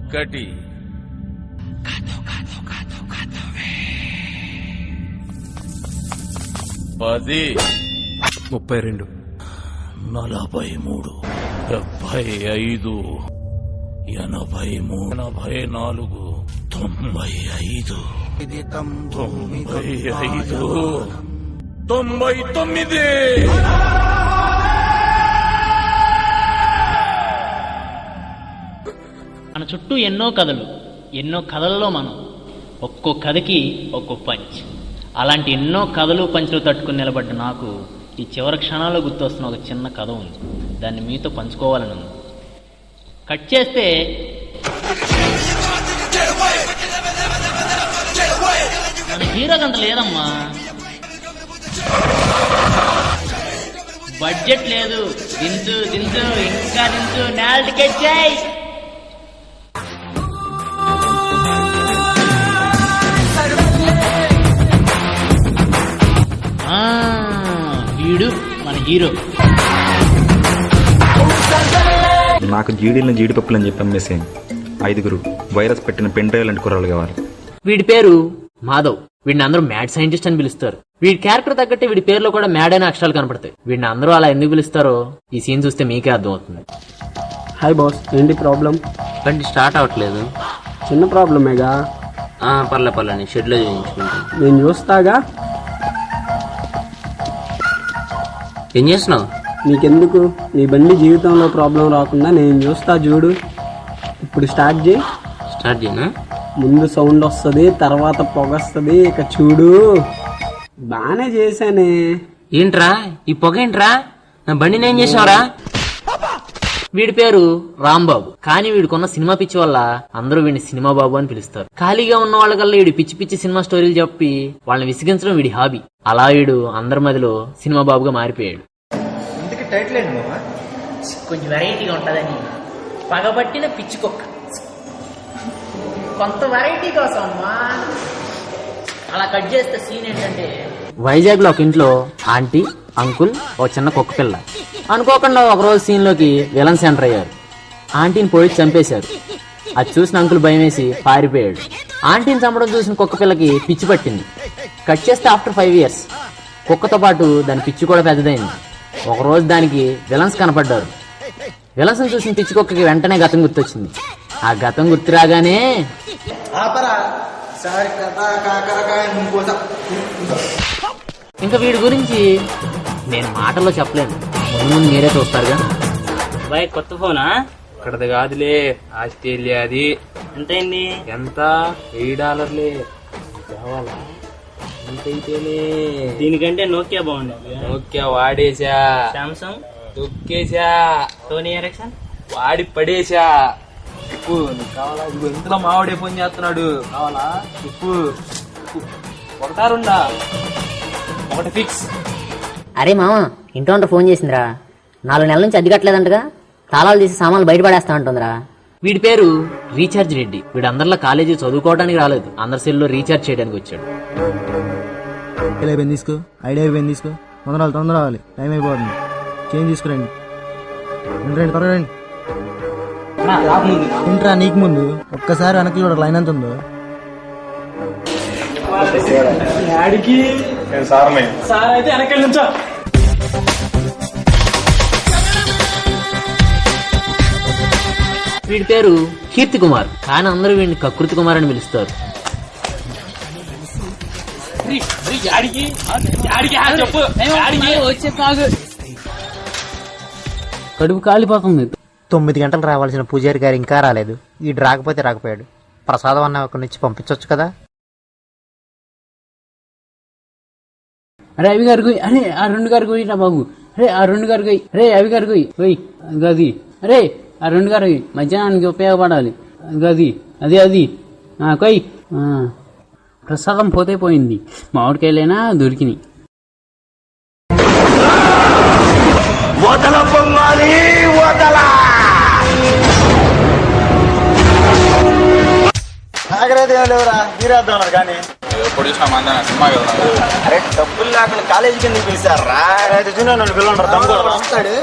ఒకటి 10 32 43 75 83 84 95 99 మన చుట్టూ ఎన్నో కథలు, ఎన్నో కథలలో మనం ఒక్కో కథకి ఒక్కో పంచ్. అలాంటి ఎన్నో కథలు పంచులు తట్టుకుని నిలబడ్డ నాకు ఈ చివరి క్షణాల్లో గుర్తొస్తున్న ఒక చిన్న కథ ఉంది. దాన్ని మీతో పంచుకోవాలని ఉంది. కట్ చేస్తే మన హీరోకి అంత లేదమ్మా, బడ్జెట్ లేదు. దించు దించు ఇంకా దించు, నేల టికెట్ చేయి. వీడు మన హీరో. నాకు జీడీలను జీడిపప్పులు అని చెప్పి అమ్మేసేయండి. 5 వైరస్ పెట్టిన పెన్ డ్రైవ్ లాంటి కుర్రాలు కావాలి. వీడి పేరు మాధవ్. వీడిని అందరూ మ్యాడ్ సైంటిస్ట్ అని పిలుస్తారు. వీడి క్యారెక్టర్ తగ్గట్టే వీడి పేరులో కూడా మ్యాడ్ అనే అక్షరాలు కనపడతాయి. వీడిని అందరూ అలా ఎందుకు పిలుస్తారో ఈ సీన్ చూస్తే మీకే అర్థం అవుతుంది. హాయ్ బాస్, ఏంటి ప్రాబ్లం? బండి స్టార్ట్ అవ్వట్లేదు. చిన్న ప్రాబ్లమేగా. పర్లే షెడ్ లో చేయించుకుంటాను. నేను చూస్తాగా. ఏం చేస్తున్నావు? నీకెందుకు? నీ బండి జీవితంలో ప్రాబ్లం రాకుండా నేను చూస్తా, చూడు. ఇప్పుడు స్టార్ట్ చేయి. స్టార్ట్ చేయనా? ముందు సౌండ్ వస్తుంది, తర్వాత పొగ వస్తుంది. ఇక చూడు. బానే చేశానే. ఏంట్రా ఈ పొగ? ఏంట్రా నా బండిని ఏం చేసావురా? వీడి పేరు రాంబాబు. కానీ వీడికున్న సినిమా పిచ్చి వల్ల అందరూ వీడిని సినిమా బాబు అని పిలుస్తారు. ఖాళీగా ఉన్న వాళ్ళకల్లా వీడి పిచ్చి పిచ్చి సినిమా స్టోరీలు చెప్పి వాళ్ళని విసిగించడం వీడి హాబీ. అలా వీడు అందరి మధ్యలో సినిమా బాబుగా మారిపోయాడు. కొంచెం వెరైటీగా ఉంటదని పగబట్టిన పిచ్చి కుక్క. కొంత వెరైటీ కోసం అమ్మా. అలా కట్ చేస్తే సీన్ ఏంటంటే, వైజాగ్ లో ఒక ఇంట్లో ఆంటీ, అంకుల్, ఒక చిన్న కుక్క పిల్ల. అనుకోకుండా ఒకరోజు సీన్ లోకి విలన్స్ ఎంటర్ అయ్యారు. ఆంటీని పోయి చంపేశారు. అది చూసిన అంకుల్ భయం వేసి పారిపోయాడు. ఆంటీని చంపడం చూసిన కుక్క పిల్లకి పిచ్చి పట్టింది. కట్ చేస్తే ఆఫ్టర్ 5 years కుక్కతో పాటు దాని పిచ్చి కూడా పెద్దదైంది. ఒకరోజు దానికి విలన్స్ కనపడ్డారు. విలన్స్ చూసిన పిచ్చి కుక్కకి వెంటనే గతం గుర్తొచ్చింది. ఆ గతం గుర్తు రాగానే ఇంకా వీడి గురించి నేను మాటల్లో చెప్పలేను. ముందు మీరే చూస్తారుగా. బాయ్, కొత్త ఫోనా? ఇక్కడది కాదులే, ఆస్ట్రేలియాది. ఎంతైంది? ఎంత? $8 కావాలా? ఎంతైతేనే? దీనికంటే నోకియా బాగుంది. ఓకే, వాడేసా. సామ్సంగ్ తొక్కేసా. సోనీ ఎరెక్షన్ వాడి పడేసా. ఉప్పు నీకు కావాలా? ఇంతలో మావాడే ఫోన్ చేస్తున్నాడు. కావాలా? ఉప్పు ఒకటారుండా? ఒకటి ఫిక్స్. అరే మామ, ఇంట్లో ఫోన్ చేసిందిరా. 4 నెలల నుంచి అద్దె కట్టలేదంటగా. తాళాలు తీసి సామాన్లు బయటపడేస్తా అంటుందిరా. వీడి పేరు రీఛార్జ్ రెడ్డి. వీడు అందరిలో కాలేజీ చదువుకోవడానికి రాలేదు, అందరి సెల్లో రీఛార్జ్ చేయడానికి వచ్చాడు. తీసుకో, ఐడియా అయిపోయింది. తీసుకో, తొందర రావాలి, టైం అయిపోతుంది. చేంజ్ తీసుకురండి. రండి, త్వరగా రండి. ఏంట్రా నీకు ముందు? ఒక్కసారి వెనక్కి చూడ, లైన్ ఎంత ఉందో. వీడి పేరు కీర్తి కుమార్. కానీ అందరూ వీడిని కకృతి కుమార్ అని పిలుస్తారు. కడుపు కాలిపోతుంది. 9 గంటలు రావాల్సిన పూజారి గారు ఇంకా రాలేదు. ఈ రాకపోతే రాకపోయాడు. ప్రసాదం అన్న ఒకరి నుంచి పంపించవచ్చు కదా. అరే అవి గారు కొయ్యి, అరే ఆ 2 గారు కొయ్యిరా బాబు, అరే ఆ 2 గారు కొయ్యి, అరే అవి గారు కొయ్యి కొయ్యి గది, అరే ఆ 2 గారు కొయ్యి, మధ్యాహ్నానికి ఉపయోగపడాలి గది, అది కొయ్యి. ప్రసాదం పోతే పోయింది, మామిడికాయలైనా దొరికినాయి. నాకరైతే ఏం లేవురా, తీరేద్దాం ఉన్నారు కానీ ఎప్పుడు చూసినా మంది సినిమా కదా. అరే డబ్బులు లేకుండా కాలేజీకి ఎందుకు పిలిచారా? అయితే జూనియర్ నన్ను పిల్లలు వస్తాడు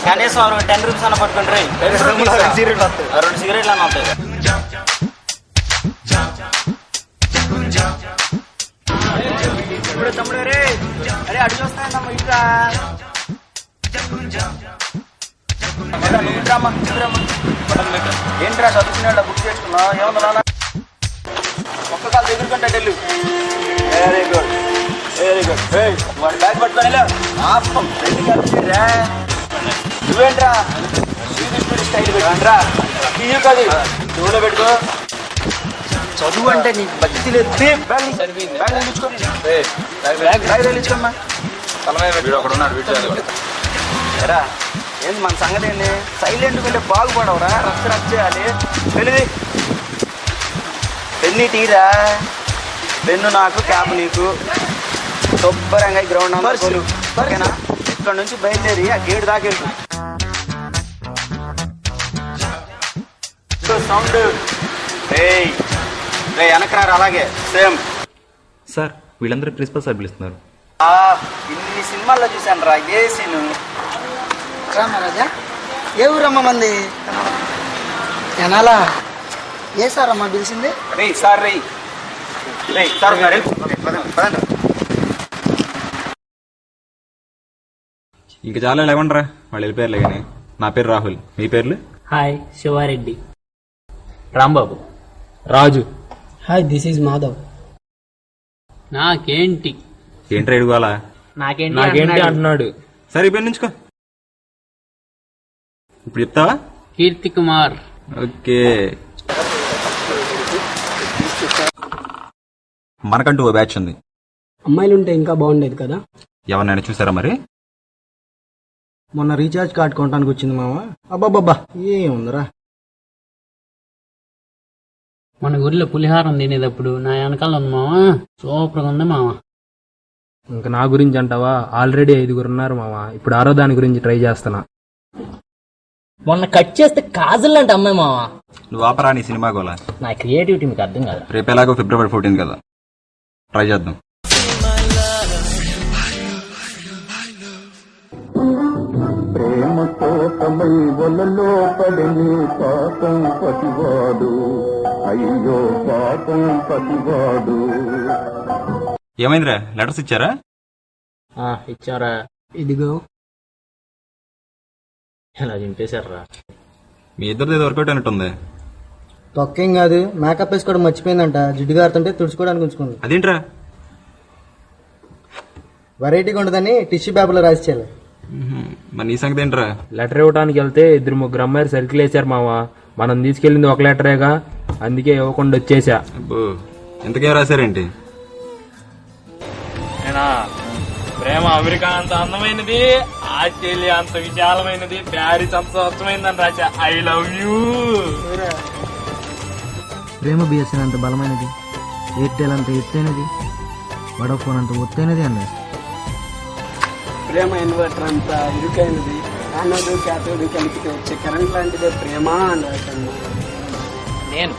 కనీసం 10 రూపీస్ అన్న పట్టుకుంటారు, 2 సిగరెట్లు అన్న వస్తాయి. తమ్ముడు అరే అడిగి వస్తాయమ్మా ఇట్లా ఏంట్రా చదువుకునే బుక్ చేసుకున్నా ఏమన్నా ఒక్క కాలు దగ్గరకంటే వెళ్ళు. వెరీ గుడ్ వాడి బ్యాగ్ పట్టుకొని నువ్వేంట్రా స్టైల్ పెట్టరా కాదు చెవులో పెట్టుకో. చదువు అంటే నీకు భక్తి లేదు. ఎరా ఏంది మన సంగతి ఏంది? సైలెంట్గా ఉంటే బాగుపడవురా, రచ్చ చేయాలి. పెళ్ళిది పెన్ని టీరా, పెన్ను నాకు, క్యాప్ నీకు. శుభ్రంగా గ్రౌండ్ అంతా ఓకేనా? ఇక్కడ నుంచి బయలుదేరి ఆ గేట్ దాకా వెళ్తు. సౌండ్ వెనకరారు అలాగే సేమ్. సార్ వీళ్ళందరూ ప్రిన్సిపల్ సార్ పిలుస్తున్నారు. ఇన్ని సినిమాల్లో చూశాను రా ఏ సీను. రామరాజా ఏ ఊరమ్మ మంది ఎనాలా? ఏ సార్ అమ్మా పిలిచింది? సార్ ఇంక చాలా లేవండ్రా, వాళ్ళు వెళ్ళిపోయారులే కానీ. నా పేరు రాహుల్, మీ పేర్లు? Hi Shivareddy, Rambabu, Raju. Hi this is Madhav. నాకేంటి ఏంట్రా ఎడుకోవాలా? నాకేంటి అంటున్నాడు. సరే ఈ పేరు నుంచుకో. ఇప్పుడు చెప్తావా? కీర్తి కుమార్. ఓకే. మనకంటూ ఓ బ్యాచ్ ఉంది. అమ్మాయిలు ఉంటే ఇంకా బాగుండేది కదా. ఎవరినైనా చూసారా మరి? మొన్న రీఛార్జ్ కార్డ్ కొనడానికి వచ్చింది మామ. అబ్బాబ్బా ఏముందిరా. మన ఊర్లో పులిహారం తినేటప్పుడు నా వెనకాల ఉంది మావా, సూపర్గా ఉంది మావా. ఇంకా నా గురించి అంటావా? ఆల్రెడీ 5 ఉన్నారు మామ, ఇప్పుడు 6వ దాని గురించి ట్రై చేస్తున్నా. మొన్న కట్ చేస్తే కాజల్ అంటే అమ్మాయి మావా. నువ్వు ఆపరా నీ సినిమా గోలా. నా క్రియేటివిటీ మీకు అర్థం కాదు. రేపు ఎలాగో February 14 కదా, ట్రై చేద్దాం. ప్రేమతో తమై వలలో పడని పాపం పతివాడు, అయ్యో పాపం పతివాడు. ఏమైందిరా, లెటర్స్ ఇచ్చారా? ఇచ్చారా? ఇదిగో. ఎలా చింపేశారా? మీ ఇద్దరిది ఏదో వర్కౌట్ అయినట్టుంది. తొక్కేం కాదు, మేకప్ వేసుకోవడం మర్చిపోయిందంట. జిడ్డు గారుతుంటే తుడుచుకోవడానికి ఉంచుకుంది. అదేంట్రా? వెరైటీగా ఉండదని టిష్యూ పేపర్లో రాసిచ్చేయాలి. మరి నీ సంగతి ఏంట్రా? లెటర్ ఇవ్వడానికి వెళ్తే 2-3 అమ్మాయిలు సర్కిల్ వేశారు మావా. మనం తీసుకెళ్ళింది ఒక లెటరేగా, అందుకే ఇవ్వకుండా వచ్చేసా. అబ్బో, ఎంతకేం రాశారేంటి? ప్రేమ అమెరికా అంత అందమైనది, ఆస్ట్రేలియా అంత విశాలమైనది, ప్యారిస్ అంత స్వచ్ఛమైందని రాశా. I love you. ప్రేమ బిఎస్ఎన్ అంత బలమైనది, ఎయిర్టెల్ అంత ఎత్తైనది, వడోఫోన్ అంత ఒత్తైనది అన్నది. ప్రేమ ఇన్వర్టర్ అంత ఇరుకైనది, యానోడు క్యాథోడు కలిపితే వచ్చే కరెంట్ లాంటిదే ప్రేమ అన్నట్టు. నేను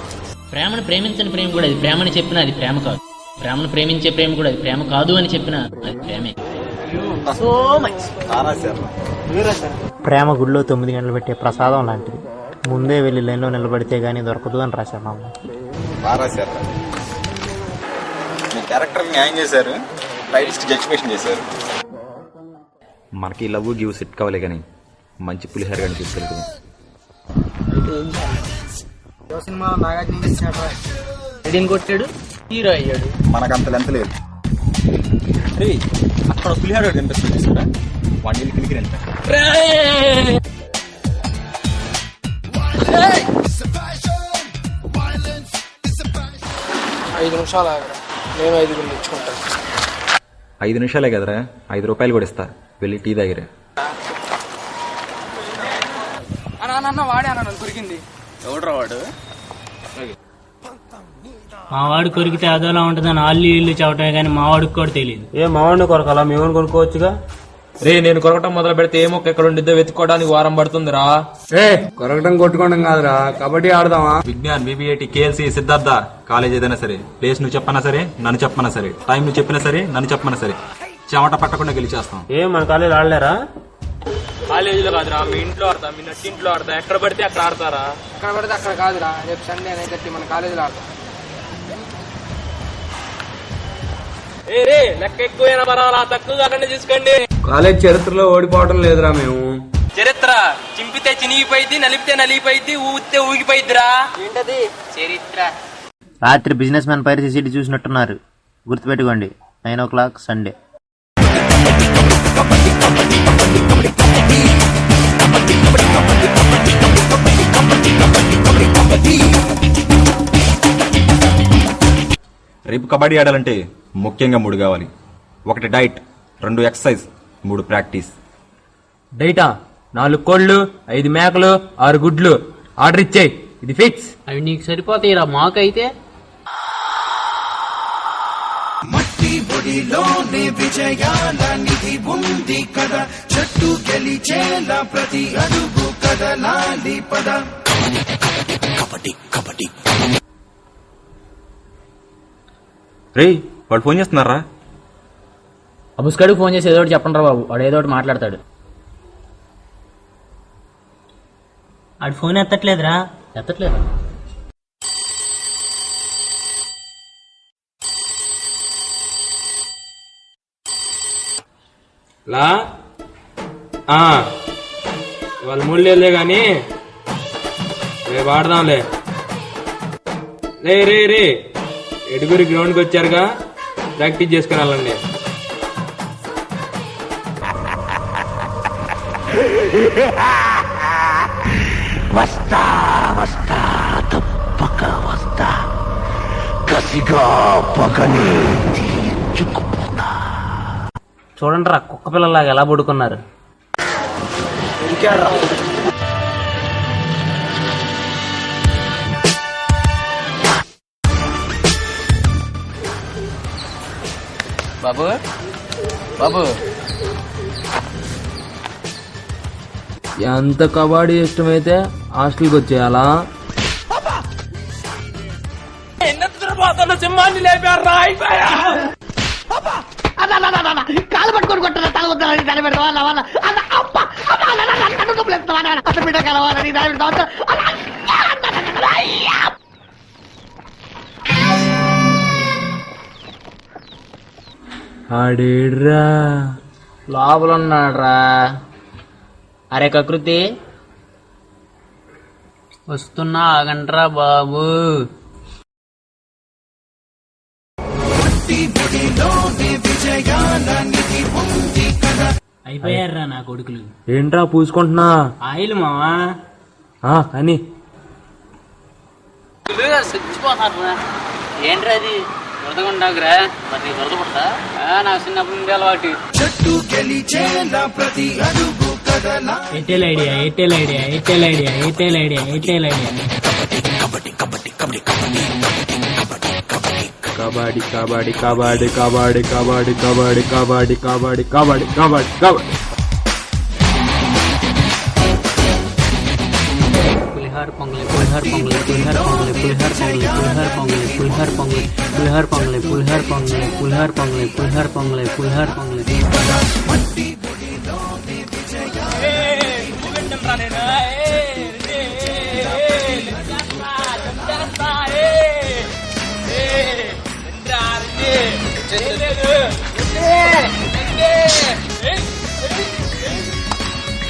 ప్రేమను ప్రేమించని ప్రేమ కూడా అది ప్రేమని చెప్పిన అది ప్రేమ కాదు. ప్రేమను ప్రేమించే ప్రేమ కూడా అది ప్రేమ కాదు అని చెప్పిన అది ప్రేమే. So much. ప్రేమ గుడిలో 9 గంటలు పెట్టే ప్రసాదం లాంటిది, ముందే వెళ్ళి లైన్లో నిలబడితే గానీ దొరకదు అని రాశారు మామ. బాగా రాశారు. మీ క్యారెక్టర్ న్యాయం చేశారు, టైటిల్స్ కి జడ్జిఫికేషన్ చేశారు. మనకి లవ్ గివ్ సెట్ కావాలి కానీ మంచి పులిహోర కానీ తీసుకెళ్తుంది. సినిమాలో నాగార్జున ఇచ్చాడు, రీడింగ్ కొట్టాడు, హీరో అయ్యాడు. మనకంత లెంత్ లేదు. అక్కడ పులిహోర కనిపిస్తుంది చూసారా, వాడిని కిలికి ఎంత 5 నిమిషాలు ఆగరా, మేము 5 తెచ్చుకుంటాం. 5 నిమిషాలే కదరా, 5 రూపాయలు కూడా ఇస్తా, వెళ్ళి టీ దగ్గరే. వాడే అన్న దొరికింది. ఎవడ్రా వాడు? మా వాడు కొరికితే అదోలా ఉంటుందని అల్లు ఇల్లు చవటమే కానీ మా వాడికి కూడా తెలియదు. ఏ మావాడిని కొరకాలా? మేము కొనుక్కోవచ్చుగా. రే, నేను కొరకటం మొదలు పెడితే ఏ మొక్క ఎక్కడ ఉండిద్దో వెతుక్కోవడానికి వారం పడుతుందిరా. కొరకటం కొట్టుకోవడం కాదురా, కబడ్డీ ఆడదామా? విజ్ఞాన్, బీబీఐటీ, కేఎల్సీ, సిద్ధార్థ కాలేజ్ ఏదైనా సరే, ప్లేస్ నువ్వు చెప్పనా సరే, నన్ను చెప్పనా సరే, టైం నువ్వు చెప్పినా సరే, నన్ను చెప్పనా సరే, చెమట పట్టకుండా గెలిచేస్తాం. మన కాలేజీలో ఆడలేరా? కాలేజీలో కాదురా, మీ ఇంట్లో ఆడతా, మీ నట్టింట్లో ఆడతా, ఎక్కడ పడితే అక్కడ ఆడతారా? ఎక్కడ పడితే అక్కడ కాదురా, రేపు సండే అనేది మన కాలేజీలో ఆడతాం. రే, లెక్క ఎక్కువైనా పర్వాలా, తక్కువ కాకుండా చూసుకోండి. కాలేజ్ చరిత్రలో ఓడిపోవడం లేదురా మేము. చరిత్ర చింపితే చినిగిపోయింది, నలిపితే నలిగిపోయింది, ఊగితే ఊగిపోయిద్దిరా. ఏంటది చరిత్ర? రాత్రి బిజినెస్ మ్యాన్ పైరసీ సిటీ చూసినట్టున్నారు, గుర్తుపెట్టుకోండి. 9 o'clock సండే. రేపు కబడ్డీ ఆడాలంటే ముఖ్యంగా 3 కావాలి. 1 డైట్, 2 ఎక్సర్సైజ్, 3 ప్రాక్టీస్. డైటా 4 కోళ్లు, 5 మేకలు, 6 గుడ్లు ఆర్డర్ ఇచ్చేయి, ఇది ఫిక్స్. అవి నీకు సరిపోతాయిరా, మాకైతే రే, వాళ్ళు ఫోన్ చేస్తున్నారా? అబుస్కాడికి ఫోన్ చేసి ఏదో ఒకటి చెప్పండి రా బాబు, వాడు ఏదో ఒకటి మాట్లాడతాడు. ఆడు ఫోన్ ఎత్తట్లేదురా. ఎత్తట్లేదు. వాళ్ళ మూడేళ్ళే గాని రేపు ఆడదాంలే. రే రే రే, ఎడుగురి గ్రౌండ్కి వచ్చారుగా, ప్రాక్టీస్ చేసుకుని వెళ్ళండి. వస్తా వస్తా తప్పక వస్తా, కసిగా పగని తీర్చుకుపోతా. చూడండి రా, కుక్క పిల్లలాగా ఎలా పడుకున్నారు. బాబు బాబు, ఎంత కబడ్డీ ఇష్టమైతే హాస్టల్కి వచ్చేయాలా? సింహాన్ని లేపారా? కాలు పట్టుకొని కొట్టాలి, తల వద్దాలని దాని పెడతావా? ఆడేడ్రా, లోపల ఉన్నాడ్రా. అరే కకృతి, వస్తున్నా, ఆగండ్రా బాబు. అయిపోయారా నా కొడుకులు. ఏంట్రా పూసుకుంటున్నా? ఆయిల్ మావా. కానీ చచ్చిపోతారా? ఏంట్రా అది? బురదగుండాకురా, మరి బురద పుట్టా? నాకు చిన్నప్పుడు నుండి అలవాటు. Airtel Idea, Airtel Idea, Airtel Idea, Airtel Idea, Airtel Idea. Kabaddi kabaddi kabaddi kabaddi kabaddi kabaddi kabaddi kabaddi kabaddi kabaddi kabaddi kabaddi. పులిహార పొంగలి, పులిహార పొంగలి, పులిహార పొంగలి, పులిహార పొంగలి, పులిహార పొంగలి, పులిహార పొంగలి, పులిహార పొంగలి, పులిహార పొంగలి, పులిహార పొంగలి, పులిహార పొంగలి, పులిహార పొంగలి.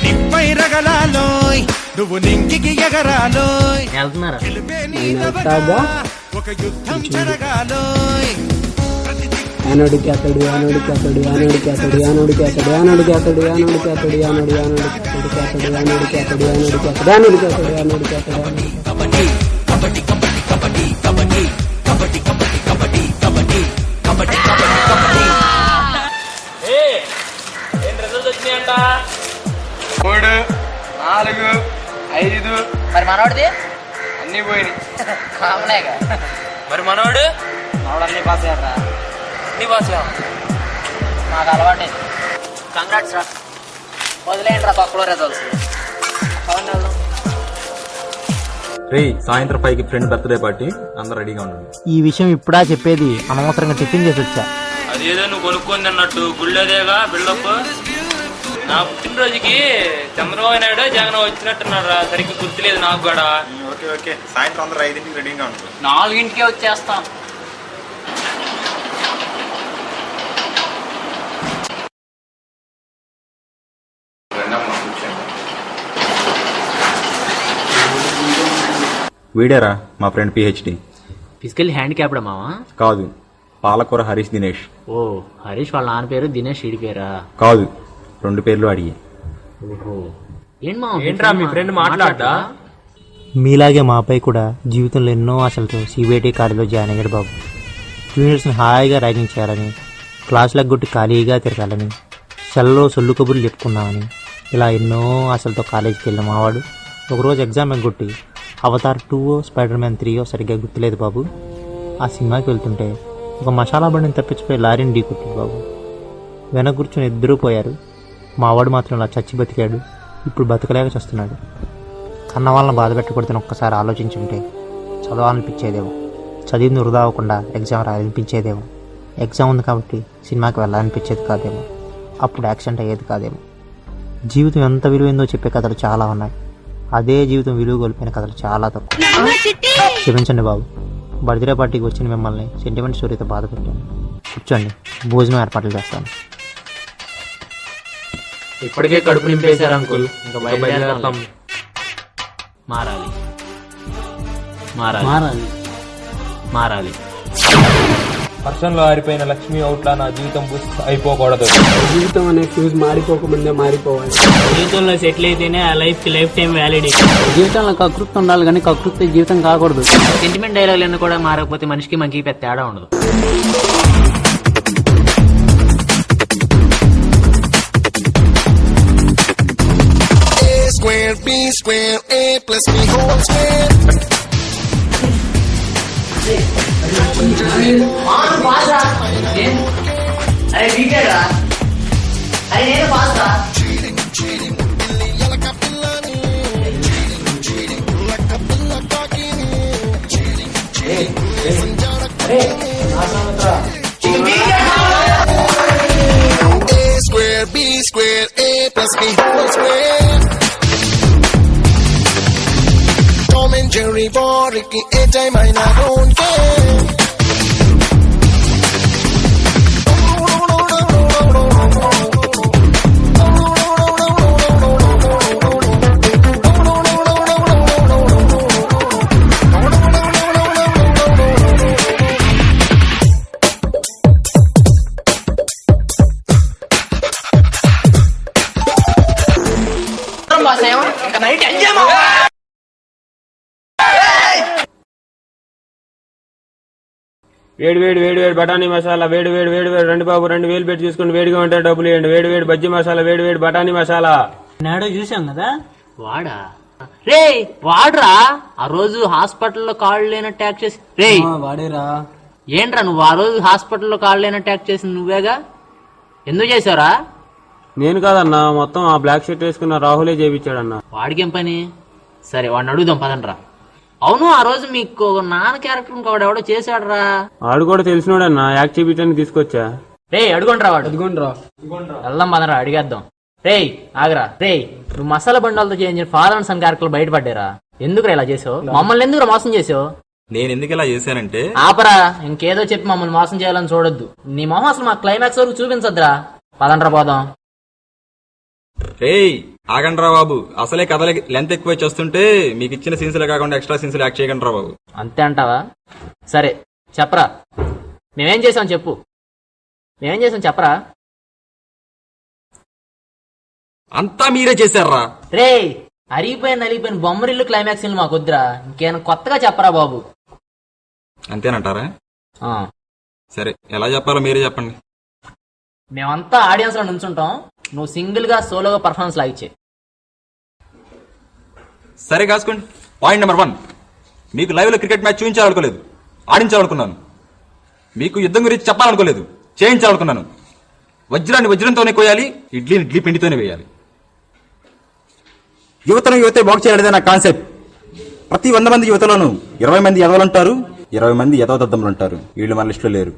నిప్పై రగలాలోయ్, నువ్వు నింగికి ఎగరాలోయ్, వెళ్తున్నారా? ఒక యుద్ధం జరగాలోయ్. ఆనోడికి అతడు, ఆనోడికి అతడు, ఆనోడికి అతడు, ఆనోడికి అతడు, ఆనోడికి అతడు, ఆనోడికి అతడు, ఆనోడి ఆనోడికి అతడు, ఆనోడికి అతడు, ఆనోడికి అతడు, ఆనోడికి అతడు, ఆనోడికి అతడు, ఆనోడికి అతడు. కబడ్డీ కబడ్డీ కబడ్డీ కబడ్డీ కబడ్డీ కబడ్డీ కబడ్డీ కబడ్డీ కబడ్డీ కబడ్డీ కబడ్డీ కబడ్డీ. ఉన్నాయిగా. మరి మనోడు మనోడన్నీ పాస్ అయ్యారా? నీ బాస్ నాకు అలవాటే. కంగ్రాట్స్ రా. వదిలేయండి రా తక్కువ రిజల్ట్స్. పవన్ వెళ్దాం. రే సాయంత్రం 5కి ఫ్రెండ్ బర్త్డే పార్టీ, అందరు రెడీగా ఉండండి. ఈ విషయం ఇప్పుడా చెప్పేది? అనవసరంగా టిఫిన్ చేసి వచ్చా. అదేదో నువ్వు కొనుక్కొని అన్నట్టు గుళ్ళేదేగా బిల్డప్. నా పుట్టినరోజుకి చంద్రబాబు నాయుడు జగన్ వచ్చినట్టున్నాడు రా, సరిగ్గా గుర్తులేదు నాకు కూడా. ఓకే ఓకే, సాయంత్రం అందరూ 5కి రెడీగా ఉంటుంది. 4కే వచ్చేస్తాం. వీడేరా మా ఫ్రెండ్ పిహెచ్డి. ఫిజికల్ హ్యాండిక్యాప్డా మావా? కాదు, పాలకూర హరీష్ దినేష్. ఓ, హరీష్ వాళ్ళ నాన్న పేరు దినేష్, ఈడి పేరా? కాదు, 2 పేర్లు అడిగి. ఓహో, ఏంటి మావా ఏంట్రా మీ ఫ్రెండ్ మాట్లాడ్డా? మీలాగే మా అబ్బాయి కూడా జీవితంలో ఎన్నో ఆశలతో సిబిఐటి కాలేజీలో జాయిన్ అయ్యాడు బాబు. జూనియర్స్ని హాయిగా ర్యాగింగ్ చేయాలని, క్లాసులకు కొట్టి ఖాళీగా తిరగాలని, సెల్లో సొల్లు కబుర్లు చెప్పుకున్నామని, ఇలా ఎన్నో ఆశలతో కాలేజీకి వెళ్ళిన మావాడు ఒకరోజు ఎగ్జామ్ ఎగ్గొట్టి అవతార్ 2 స్పైడర్ మ్యాన్ 3 సరిగ్గా గుర్తులేదు బాబు. ఆ సినిమాకి వెళ్తుంటే ఒక మసాలా బండిని తప్పించిపోయి లారీని ఢీకొట్టాడు బాబు. వెనక కూర్చొని ఇద్దరూ పోయారు. మావాడు మాత్రం ఇలా చచ్చి బతికాడు. ఇప్పుడు బతకలేక చస్తున్నాడు. కన్న వాళ్ళని బాధ పెట్టకూడదని ఒక్కసారి ఆలోచించుంటే చదవాలనిపించేదేమో, చదివింది వృధా అవ్వకుండా ఎగ్జామ్ రాయాలనిపించేదేమో, ఎగ్జామ్ ఉంది కాబట్టి సినిమాకి వెళ్ళాలనిపించేది కాదేమో, అప్పుడు యాక్సిడెంట్ అయ్యేది కాదేమో. జీవితం ఎంత విలువైందో చెప్పే కథలు చాలా ఉన్నాయి. అదే జీవితం విలువ కోల్పోయిన కథలు చాలా తక్కువ. క్షమించండి బాబు, బర్త్డే పార్టీకి వచ్చిన మిమ్మల్ని సెంటిమెంట్ స్టోరీతో బాధ పెట్టాను. కూర్చోండి, భోజనం ఏర్పాట్లు చేస్తాను. ఇప్పటికే కడుపు నింపేశారు అంకుల్, ఇంకా బయలుదేరతాం. మారాలి మారాలి మారాలి మారాలి. వర్షంలో ఆరిపోయిన లక్ష్మి అవుట్లా నా జీవితం బుస్ అయిపోకూడదు. జీవితం అనే ఫ్యూజ్ మారిపోకముందే మారిపోవాలి. జీవితంలో సెటిల్ అయితేనే ఆ లైఫ్ కి లైఫ్ టైం వ్యాలిడ్. జీవితంలో కకృతి ఉండాలి కానీ కకృతి జీవితం కాకూడదు. సెంటిమెంట్ డైలాగులన్నీ కూడా మారకపోతే మనిషికి మనకి పెద్ద తేడా ఉండదు. Square B square A plus B whole square. అరే వీకేరా, అరే నేను పాస్ రా. A square B square A plus B whole square. Tom and Jerry for Ricky, a time I don't care. ఇంకా నైట్ ఎంజాయ్ మావా. వేడి వేడి వేడి వేడి బఠానీ మసాలా, వేడి వేడి వేడి వేడి రండి బాబు, 2 వేలు పెట్టి తీసుకుని వేడిగా ఉంటే డబ్బులు ఇవ్వండి. వేడి వేడి బజ్జీ మసాలా, వేడి వేడి బఠానీ మసాలా. నాడు చూసాం కదా వాడా? రే వాడ్రా, ఆ రోజు హాస్పిటల్లో కాళ్ళు లేనట్టు యాక్ట్ చేసి. రే వాడేరా. ఏంట్రా నువ్వు ఆ రోజు హాస్పిటల్లో కాళ్ళు లేనట్టు యాక్ట్ చేసింది నువ్వేగా? ఎందుకు చేసావురా? నేను కాదన్నా, మొత్తం ఆ బ్లాక్ షర్ట్ వేసుకున్న రాహులే చేయించాడన్నా. వాడికేం పని? సరే వాడిని అడుగుదాం పదండ్రా. అవును, ఆ రోజు మీకు నాన్న క్యారెక్టర్ ఇంకోటి ఎవడో చేశాడురా. వాడు కూడా తెలిసినోడన్నా, యాక్ట్ చేయించడానికి తీసుకొచ్చా. రే అడుగుండ్రా వాడు. అదిగోండ్రా. వెళ్దాం పదరా, అడిగేద్దాం. రే ఆగరా. రే నువ్వు మసాలా బండాలతో చేయించిన ఫాదర్ అండ్ సన్ క్యారెక్టర్లు బయటపడ్డారా? ఎందుకురా ఇలా చేసావు? మమ్మల్ని ఎందుకు మోసం చేసావు? నేను ఎందుకు ఇలా చేశానంటే, ఆపరా, ఇంకేదో చెప్పి మమ్మల్ని మోసం చేయాలని చూడొద్దు. నీ మొహం అసలు మా క్లైమాక్స్ వరకు చూపించద్దురా. పదండ్రా పోదాం. రేయ్ ఆగండ్రా బాబు, అసలే కథలే లెంత్ ఎక్కువ వస్తుంటే మీకు ఇచ్చిన సీన్స్లే కాకుండా ఎక్స్ట్రా సీన్స్ యాక్ట్ చేయకండి రా బాబు. అంతే అంటావా? సరే చెప్పరా, మేమేం చేసాం చెప్పు. మేమేం చేసాం చెప్పరా. అంతా మీరే చేశారా? రే అరిగిపోయిన బొమ్మరిల్లు క్లైమాక్స్ మాకు వద్దురా, ఇంకేమైనా కొత్తగా చెప్పరా బాబు. అంతేనంటారా? ఆ, సరే ఎలా చెప్పాలో మీరే చెప్పండి. మేమంతా ఆడియన్స్ లో నుంచుంటాం, నువ్వు సింగిల్ గా సోలోగా పర్ఫార్మెన్స్ లాగిచ్చే. సరే కాసుకోండి. పాయింట్ నెంబర్ 1, మీకు లైవ్లో క్రికెట్ మ్యాచ్ చూపించాలనుకోలేదు, ఆడించాలనుకున్నాను. మీకు యుద్ధం గురించి చెప్పాలనుకోలేదు, చేయించాలనుకున్నాను. వజ్రాన్ని వజ్రంతోనే కోయాలి, ఇడ్లీని ఇడ్లీ పిండితోనే వేయాలి. యువతే బాగు చేయాలనేదే నా కాన్సెప్ట్. ప్రతి 100 మంది యువతలోనూ 20 మంది ఎదవలంటారు, 20 మంది ఎదవదద్దములు అంటారు. వీళ్ళు మన లిస్టులో లేరు.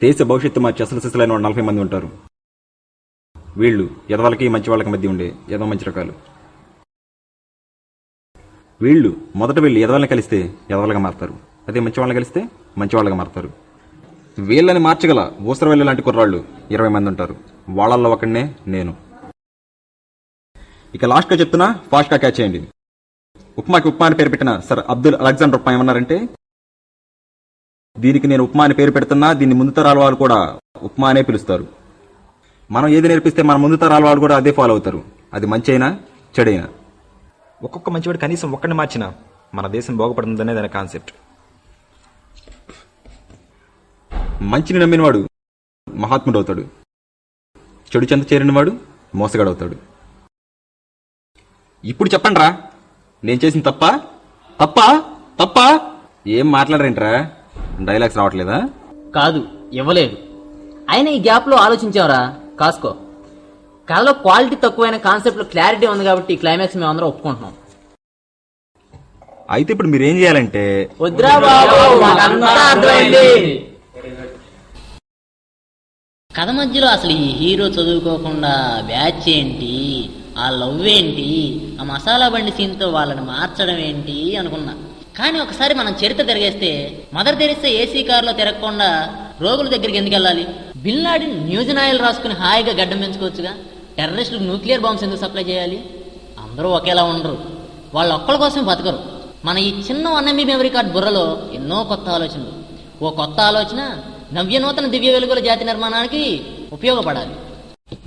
దేశ భవిష్యత్తు మార్చి అసలు సిసలైన 40 మంది ఉంటారు. వీళ్ళు ఎదవలకి మంచి వాళ్ళకి మధ్య ఉండే ఎదవ మంచి రకాలు. వీళ్ళు మొదట వెళ్ళి ఎదవల్ని కలిస్తే ఎదవలుగా మారుతారు, అదే మంచి వాళ్ళని కలిస్తే మంచి వాళ్ళగా మారుతారు. వీళ్ళని మార్చగల ఊసరవెల్లి లాంటి కుర్రాళ్ళు 20 మంది ఉంటారు. వాళ్ళల్లో ఒకడినే నేను. ఇక లాస్ట్ గా చెప్తున్నా, ఫాస్ట్ గా క్యాచ్ చేయండి. ఉప్మాకి ఉప్మా అని పేరు పెట్టిన సర్ అబ్దుల్ అలెగ్జాండర్ ఉప్మా ఏమన్నారంటే, దీనికి నేను ఉప్మా అని పేరు పెడుతున్నా, దీన్ని ముందు తరాల వాళ్ళు కూడా ఉప్మా అనే పిలుస్తారు. మనం ఏది నేర్పిస్తే మన ముందు తరాల వాళ్ళు కూడా అదే ఫాలో అవుతారు, అది మంచి అయినా చెడైనా. ఒక్కొక్క మంచివాడు కనీసం ఒక్కడిని మార్చినా మన దేశం బాగుపడుతుందనే దాని కాన్సెప్ట్. మంచిని నమ్మినవాడు మహాత్ముడు అవుతాడు, చెడు చెంత చేరినవాడు మోసగాడవుతాడు. ఇప్పుడు చెప్పండి రా, నేను చేసిన తప్ప తప్ప తప్ప ఏం మాట్లాడరేంట్రా? డైలాగ్స్ రావట్లేదా? కాదు, ఇవ్వలేదు. అయినా ఈ గ్యాప్ లో ఆలోచించావరా కాసుకో. కథలో క్వాలిటీ తక్కువైన కాన్సెప్ట్ లో క్లారిటీ ఉంది కాబట్టి ఈ క్లైమాక్స్ మేము అందరం ఒప్పుకుంటున్నాం. అయితే ఇప్పుడు మీరేం చేయాలంటే, వద్దురా బాబు, మాకంతా అర్థమైంది. కథ మధ్యలో అసలు ఈ హీరో చదువుకోకుండా బ్యాచ్ ఏంటి, ఆ లవ్ ఏంటి, ఆ మసాలా బండి సీన్తో వాళ్ళని మార్చడం ఏంటి అనుకున్నా. కానీ ఒకసారి మనం చరిత్ర తిరిగేస్తే మదర్ తెరిస్తే ఏసీ కారులో తిరగకుండా రోగుల దగ్గరికి ఎందుకు వెళ్ళాలి? బిన్ లాడెన్ న్యూజిన్ ఆయిల్ రాసుకుని హాయిగా గడ్డం పెంచుకోవచ్చుగా. టెర్రరిస్టులకు న్యూక్లియర్ బాంబ్స్ ఎందుకు సప్లై చేయాలి? అందరూ ఒకేలా ఉండరు, వాళ్ళు ఒక్కళ్ళ కోసం బతకరు. మన ఈ చిన్న 1 MB మెమరీ కార్డ్ బుర్రలో ఎన్నో కొత్త ఆలోచనలు. ఓ కొత్త ఆలోచన నవ్యనూతన దివ్య వెలుగుల జాతి నిర్మాణానికి ఉపయోగపడాలి.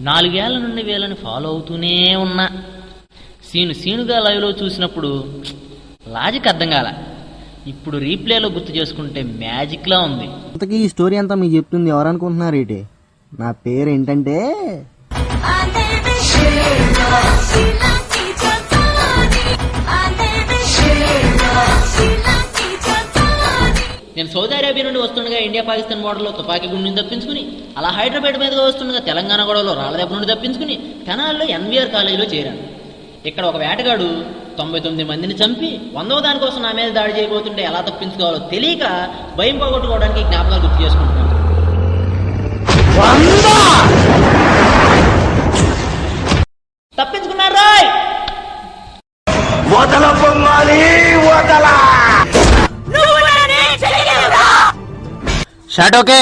4 ఏళ్ల నుండి వీళ్ళని ఫాలో అవుతూనే ఉన్నా. సీనుగా లైవ్లో చూసినప్పుడు లాజిక్ అర్థం కాల. ఇప్పుడు రీప్లేలో గుర్తు చేసుకుంటే మ్యాజిక్ లా ఉంది. ఇంతకీ ఈ స్టోరీ అంతా మీకు చెప్తుంది ఎవరనుకుంటున్నారు ఏంటి? నా పేరు ఏంటంటే నేను సౌదీ అరేబియా నుండి వస్తుండగా ఇండియా పాకిస్తాన్ బోర్డర్లో తుపాకీ గుండు నుండి తప్పించుకుని, అలా హైదరాబాద్ మీదుగా వస్తుండగా తెలంగాణ గొడవలో రాళ్లదెబ్బ నుండి తప్పించుకుని తెనాలిలో ఎన్వీఆర్ కాలేజీలో చేరాను. ఇక్కడ ఒక వేటగాడు 99 మందిని చంపి 100వ దానికోసం నా మీద దాడి చేయబోతుంటే ఎలా తప్పించుకోవాలో తెలియక భయం పోగొట్టుకోవడానికి జ్ఞాపకాలు గుర్తు చేసుకుంటున్నాను. తప్పించుకున్నారు రాయ్. Shot okay.